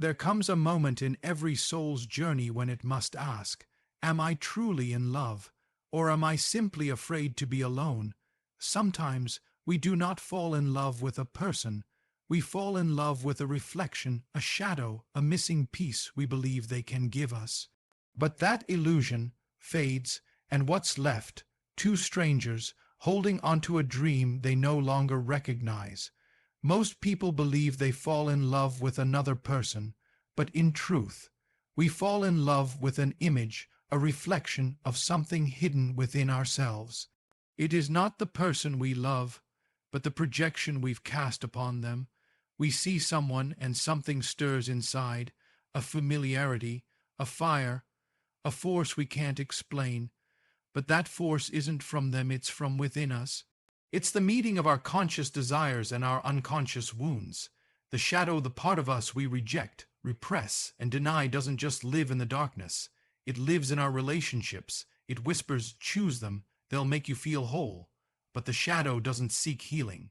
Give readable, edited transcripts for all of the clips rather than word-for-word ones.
There comes a moment in every soul's journey when it must ask, am I truly in love, or am I simply afraid to be alone? Sometimes we do not fall in love with a person. We fall in love with a reflection, a shadow, a missing piece we believe they can give us. But that illusion fades, and what's left? Two strangers holding onto a dream they no longer recognize. Most people believe they fall in love with another person, but in truth, we fall in love with an image, a reflection of something hidden within ourselves. It is not the person we love, but the projection we've cast upon them. We see someone and something stirs inside, a familiarity, a fire, a force we can't explain. But that force isn't from them, it's from within us. It's the meeting of our conscious desires and our unconscious wounds. The shadow, the part of us we reject, repress, and deny doesn't just live in the darkness. It lives in our relationships. It whispers, choose them, they'll make you feel whole. But the shadow doesn't seek healing.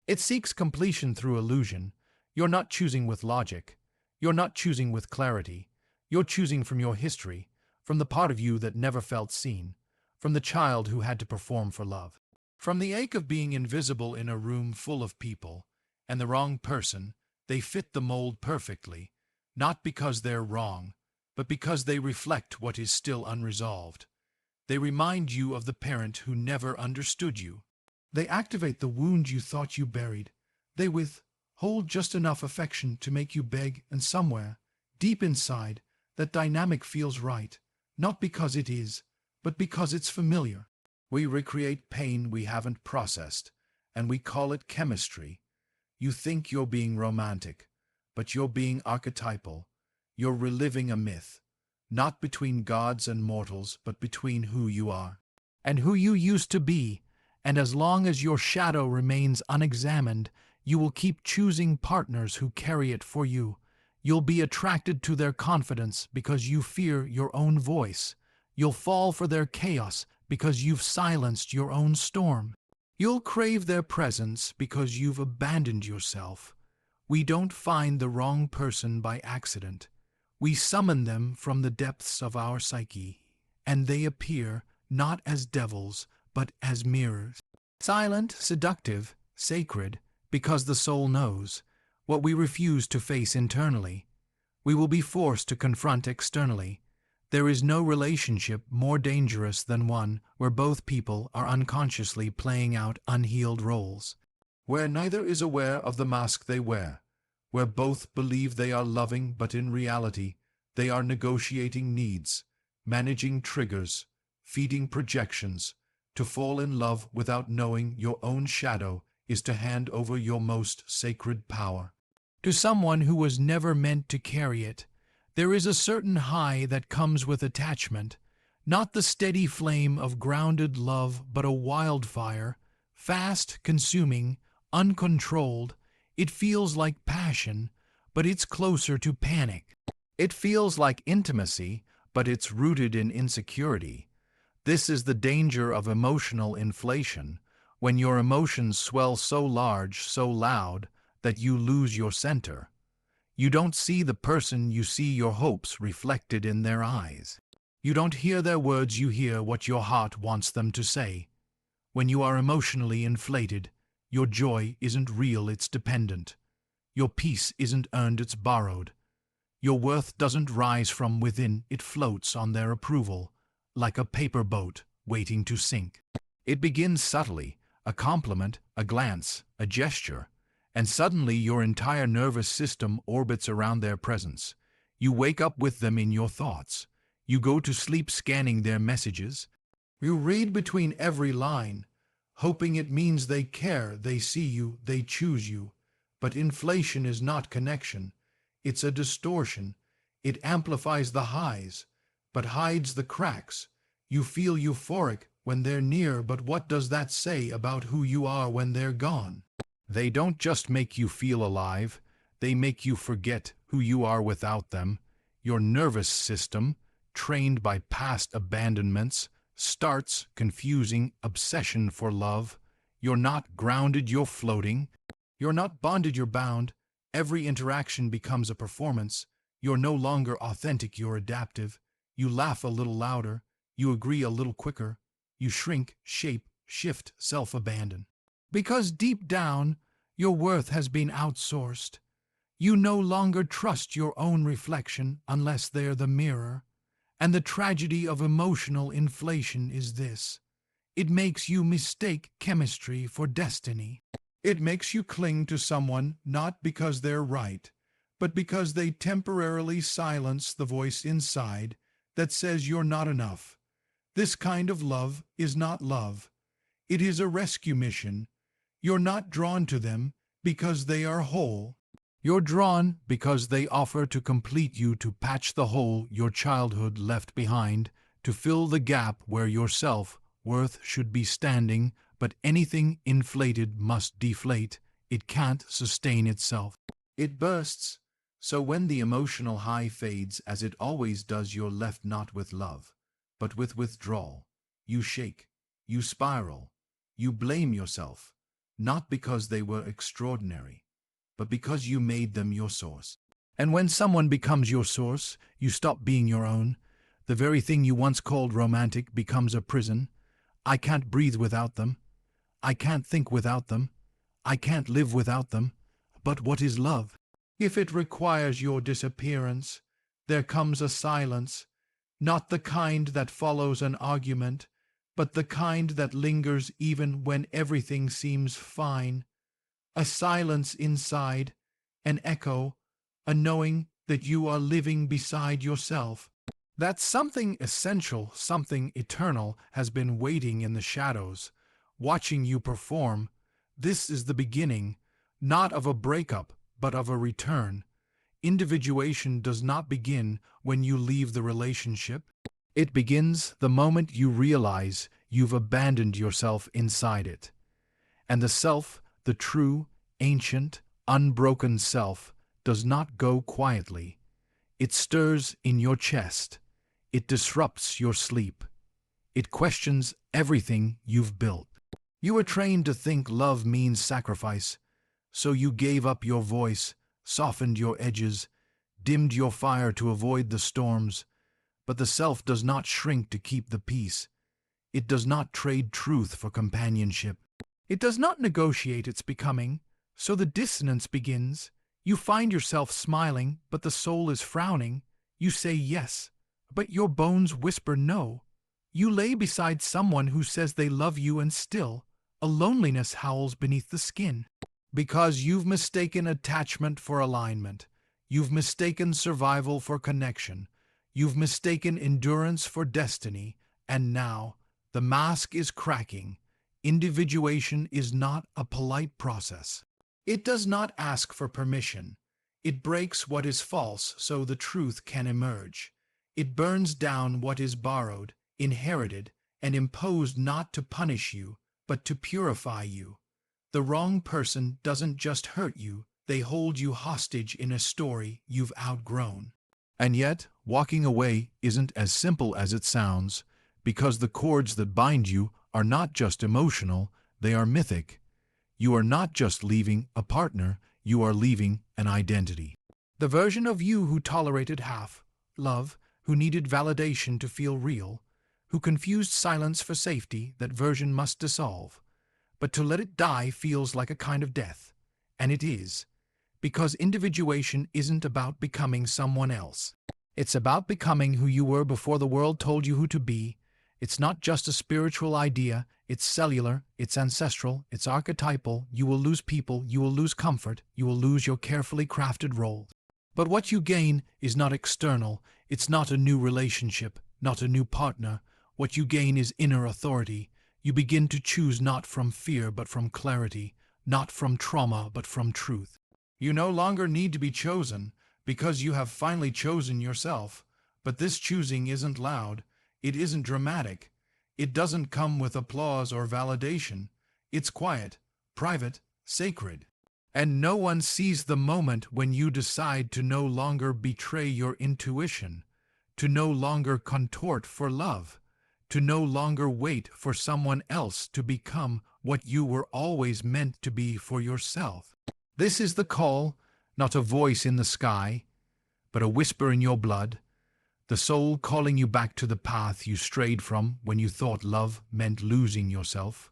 It seeks completion through illusion. You're not choosing with logic. You're not choosing with clarity. You're choosing from your history, from the part of you that never felt seen, from the child who had to perform for love, from the ache of being invisible in a room full of people, and the wrong person. They fit the mold perfectly, not because they're wrong, but because they reflect what is still unresolved. They remind you of the parent who never understood you. They activate the wound you thought you buried. They withhold just enough affection to make you beg, and somewhere, deep inside, that dynamic feels right, not because it is, but because it's familiar. We recreate pain we haven't processed, and we call it chemistry. You think you're being romantic, but you're being archetypal. You're reliving a myth, not between gods and mortals, but between who you are and who you used to be. And as long as your shadow remains unexamined, you will keep choosing partners who carry it for you. You'll be attracted to their confidence because you fear your own voice. You'll fall for their chaos because you've silenced your own storm. You'll crave their presence because you've abandoned yourself. We don't find the wrong person by accident. We summon them from the depths of our psyche, and they appear not as devils, but as mirrors. Silent, seductive, sacred, because the soul knows what we refuse to face internally, we will be forced to confront externally. There is no relationship more dangerous than one where both people are unconsciously playing out unhealed roles, where neither is aware of the mask they wear, where both believe they are loving but in reality they are negotiating needs, managing triggers, feeding projections. To fall in love without knowing your own shadow is to hand over your most sacred power to someone who was never meant to carry it. There is a certain high that comes with attachment, not the steady flame of grounded love, but a wildfire, fast, consuming, uncontrolled. It feels like passion, but it's closer to panic. It feels like intimacy, but it's rooted in insecurity. This is the danger of emotional inflation, when your emotions swell so large, so loud, that you lose your center. You don't see the person, you see your hopes reflected in their eyes. You don't hear their words, you hear what your heart wants them to say. When you are emotionally inflated, your joy isn't real, it's dependent. Your peace isn't earned, it's borrowed. Your worth doesn't rise from within, it floats on their approval, like a paper boat waiting to sink. It begins subtly, a compliment, a glance, a gesture, and suddenly your entire nervous system orbits around their presence. You wake up with them in your thoughts. You go to sleep scanning their messages. You read between every line, hoping it means they care, they see you, they choose you. But inflation is not connection. It's a distortion. It amplifies the highs, but hides the cracks. You feel euphoric when they're near, but what does that say about who you are when they're gone? They don't just make you feel alive, they make you forget who you are without them. Your nervous system, trained by past abandonments, starts confusing obsession for love. You're not grounded, you're floating. You're not bonded, you're bound. Every interaction becomes a performance. You're no longer authentic, you're adaptive. You laugh a little louder, you agree a little quicker, you shrink, shape, shift, self-abandon. Because deep down, your worth has been outsourced. You no longer trust your own reflection unless they're the mirror. And the tragedy of emotional inflation is this: it makes you mistake chemistry for destiny. It makes you cling to someone not because they're right, but because they temporarily silence the voice inside that says you're not enough. This kind of love is not love. It is a rescue mission. You're not drawn to them because they are whole. You're drawn because they offer to complete you, to patch the hole your childhood left behind, to fill the gap where your self-worth should be standing, but anything inflated must deflate. It can't sustain itself. It bursts. So when the emotional high fades, as it always does, you're left not with love, but with withdrawal. You shake, you spiral, you blame yourself, not because they were extraordinary, but because you made them your source. And when someone becomes your source, you stop being your own. The very thing you once called romantic becomes a prison. I can't breathe without them. I can't think without them. I can't live without them. But what is love? If it requires your disappearance, there comes a silence, not the kind that follows an argument, but the kind that lingers even when everything seems fine. A silence inside, an echo, a knowing that you are living beside yourself. That something essential, something eternal has been waiting in the shadows, watching you perform. This is the beginning, not of a breakup, but of a return. Individuation does not begin when you leave the relationship. It begins the moment you realize you've abandoned yourself inside it. And the self, the true, ancient, unbroken self, does not go quietly. It stirs in your chest. It disrupts your sleep. It questions everything you've built. You were trained to think love means sacrifice, so you gave up your voice, softened your edges, dimmed your fire to avoid the storms. But the self does not shrink to keep the peace. It does not trade truth for companionship. It does not negotiate its becoming. So the dissonance begins. You find yourself smiling, but the soul is frowning. You say yes, but your bones whisper no. You lay beside someone who says they love you, and still a loneliness howls beneath the skin. Because you've mistaken attachment for alignment. You've mistaken survival for connection. You've mistaken endurance for destiny. And now the mask is cracking. Individuation is not a polite process. It does not ask for permission. It breaks what is false so the truth can emerge. It burns down what is borrowed, inherited, and imposed not to punish you, but to purify you. The wrong person doesn't just hurt you, they hold you hostage in a story you've outgrown. And yet, walking away isn't as simple as it sounds, because the cords that bind you are not just emotional, they are mythic. You are not just leaving a partner, you are leaving an identity. The version of you who tolerated half, love, who needed validation to feel real, who confused silence for safety, that version must dissolve. But to let it die feels like a kind of death. And it is. Because individuation isn't about becoming someone else. It's about becoming who you were before the world told you who to be. It's not just a spiritual idea, it's cellular, it's ancestral, it's archetypal. You will lose people, you will lose comfort, you will lose your carefully crafted role. But what you gain is not external, it's not a new relationship, not a new partner. What you gain is inner authority. You begin to choose not from fear but from clarity, not from trauma but from truth. You no longer need to be chosen, because you have finally chosen yourself. But this choosing isn't loud. It isn't dramatic. It doesn't come with applause or validation. It's quiet, private, sacred. And no one sees the moment when you decide to no longer betray your intuition, to no longer contort for love, to no longer wait for someone else to become what you were always meant to be for yourself. This is the call, not a voice in the sky, but a whisper in your blood, the soul calling you back to the path you strayed from when you thought love meant losing yourself?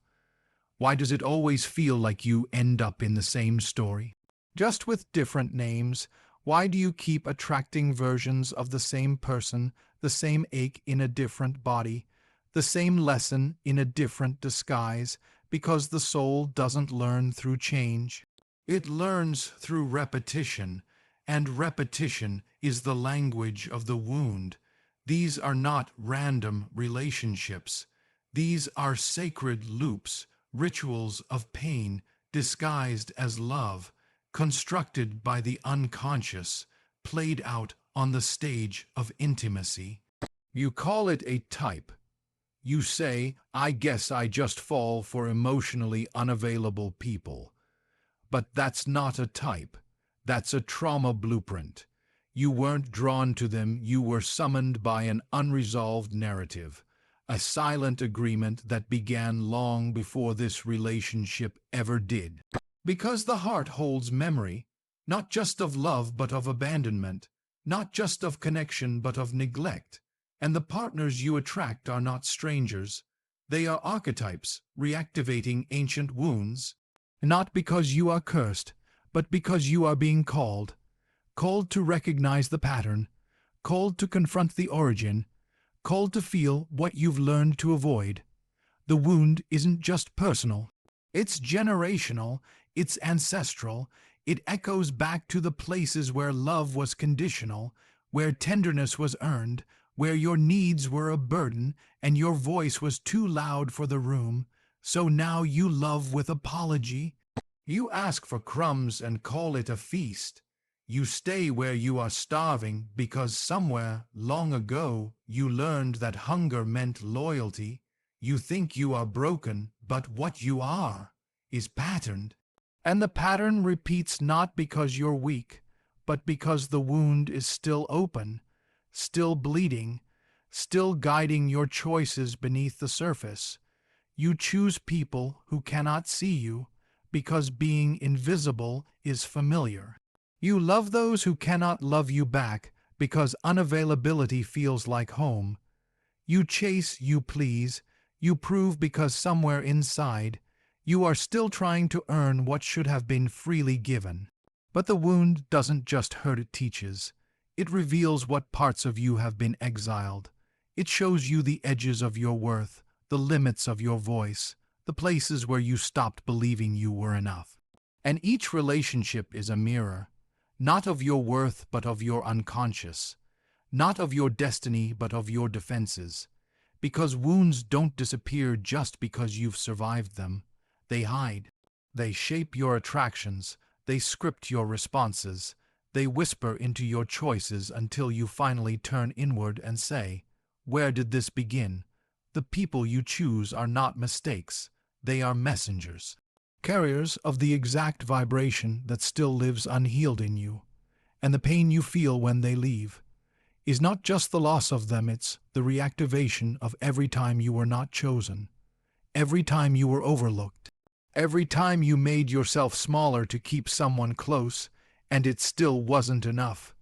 Why does it always feel like you end up in the same story, just with different names? Why do you keep attracting versions of the same person, the same ache in a different body, the same lesson in a different disguise? Because the soul doesn't learn through change. It learns through repetition, and repetition is the language of the wound. These are not random relationships. These are sacred loops, rituals of pain disguised as love, constructed by the unconscious, played out on the stage of intimacy. You call it a type. You say, I guess I just fall for emotionally unavailable people. But that's not a type. That's a trauma blueprint. You weren't drawn to them, you were summoned by an unresolved narrative, a silent agreement that began long before this relationship ever did. Because the heart holds memory, not just of love but of abandonment, not just of connection but of neglect. And the partners you attract are not strangers. They are archetypes, reactivating ancient wounds. Not because you are cursed, but because you are being called. Called to recognize the pattern, called to confront the origin, called to feel what you've learned to avoid. The wound isn't just personal. It's generational, it's ancestral. It echoes back to the places where love was conditional, where tenderness was earned, where your needs were a burden and your voice was too loud for the room. So now you love with apology. You ask for crumbs and call it a feast. You stay where you are starving because somewhere long ago you learned that hunger meant loyalty. You think you are broken, but what you are is patterned. And the pattern repeats not because you're weak, but because the wound is still open, still bleeding, still guiding your choices beneath the surface. You choose people who cannot see you because being invisible is familiar. You love those who cannot love you back because unavailability feels like home. You chase, you please, you prove because somewhere inside you are still trying to earn what should have been freely given. But the wound doesn't just hurt, it teaches. It reveals what parts of you have been exiled. It shows you the edges of your worth, the limits of your voice, the places where you stopped believing you were enough. And each relationship is a mirror, not of your worth but of your unconscious, not of your destiny but of your defenses. Because wounds don't disappear just because you've survived them. They hide. They shape your attractions. They script your responses. They whisper into your choices until you finally turn inward and say, where did this begin? The people you choose are not mistakes. They are messengers, carriers of the exact vibration that still lives unhealed in you. And the pain you feel when they leave is not just the loss of them, it's the reactivation of every time you were not chosen, every time you were overlooked, every time you made yourself smaller to keep someone close, and it still wasn't enough.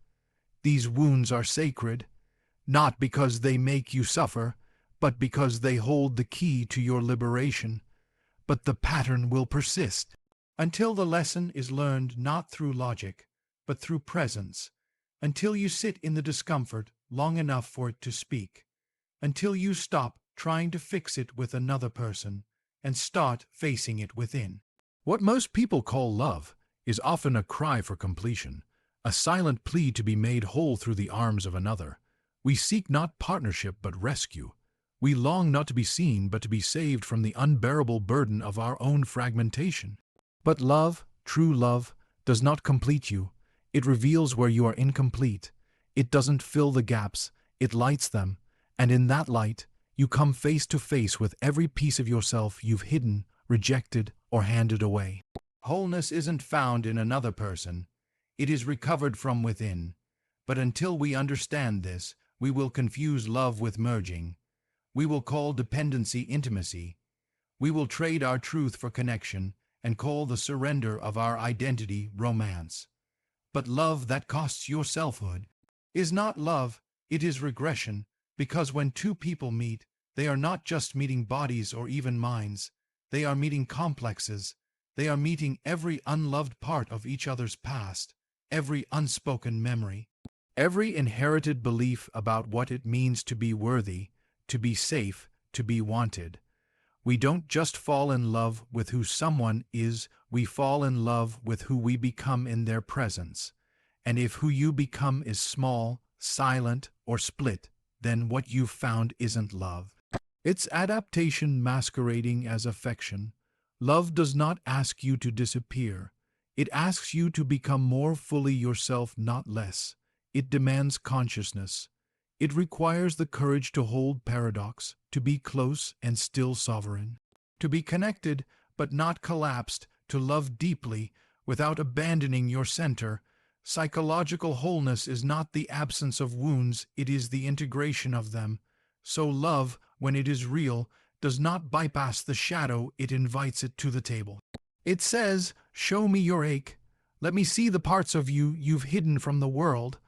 These wounds are sacred, not because they make you suffer, but because they hold the key to your liberation. But the pattern will persist until the lesson is learned not through logic, but through presence, until you sit in the discomfort long enough for it to speak, until you stop trying to fix it with another person and start facing it within. What most people call love is often a cry for completion, a silent plea to be made whole through the arms of another. We seek not partnership but rescue. We long not to be seen but to be saved from the unbearable burden of our own fragmentation. But love, true love, does not complete you. It reveals where you are incomplete. It doesn't fill the gaps, it lights them, and in that light, you come face to face with every piece of yourself you've hidden, rejected, or handed away. Wholeness isn't found in another person. It is recovered from within. But until we understand this, we will confuse love with merging. We will call dependency intimacy. We will trade our truth for connection and call the surrender of our identity romance. But love that costs your selfhood, is not love, it is regression, because when two people meet, they are not just meeting bodies or even minds, they are meeting complexes, they are meeting every unloved part of each other's past, every unspoken memory, every inherited belief about what it means to be worthy, to be safe, to be wanted. We don't just fall in love with who someone is, we fall in love with who we become in their presence. And if who you become is small, silent, or split, then what you've found isn't love. It's adaptation masquerading as affection. Love does not ask you to disappear. It asks you to become more fully yourself, not less. It demands consciousness. It requires the courage to hold paradox, to be close and still sovereign, to be connected but not collapsed, to love deeply without abandoning your center. Psychological wholeness is not the absence of wounds, it is the integration of them. So love, when it is real, does not bypass the shadow, it invites it to the table. It says, "Show me your ache. Let me see the parts of you you've hidden from the world,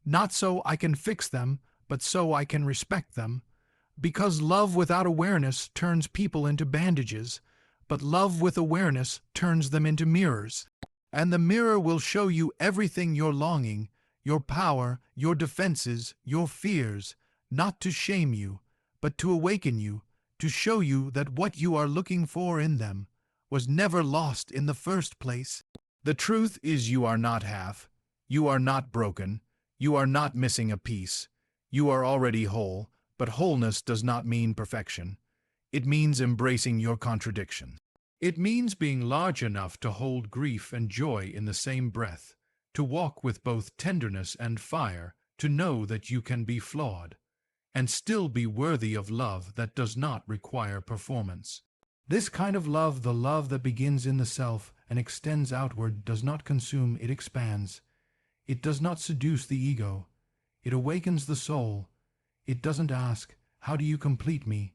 not so I can fix them, but so I can respect them." Because love without awareness turns people into bandages, but love with awareness turns them into mirrors. And the mirror will show you everything you're longing, your power, your defenses, your fears, not to shame you, but to awaken you, to show you that what you are looking for in them was never lost in the first place. The truth is you are not half, you are not broken, you are not missing a piece. You are already whole, but wholeness does not mean perfection. It means embracing your contradiction. It means being large enough to hold grief and joy in the same breath, to walk with both tenderness and fire, to know that you can be flawed, and still be worthy of love that does not require performance. This kind of love, the love that begins in the self and extends outward, does not consume, it expands. It does not seduce the ego. It awakens the soul. It doesn't ask, "How do you complete me?"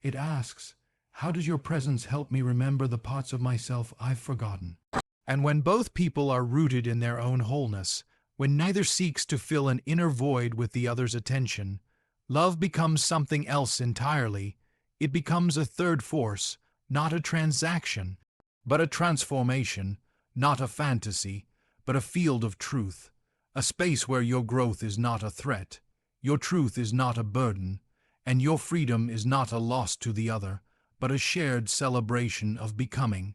It asks, "How does your presence help me remember the parts of myself I've forgotten?" And when both people are rooted in their own wholeness, when neither seeks to fill an inner void with the other's attention, love becomes something else entirely. It becomes a third force, not a transaction, but a transformation, not a fantasy, but a field of truth. A space where your growth is not a threat, your truth is not a burden, and your freedom is not a loss to the other, but a shared celebration of becoming.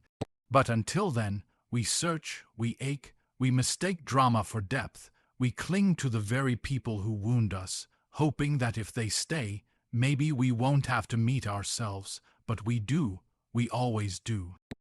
But until then, we search, we ache, we mistake drama for depth, we cling to the very people who wound us, hoping that if they stay, maybe we won't have to meet ourselves, but we do, we always do.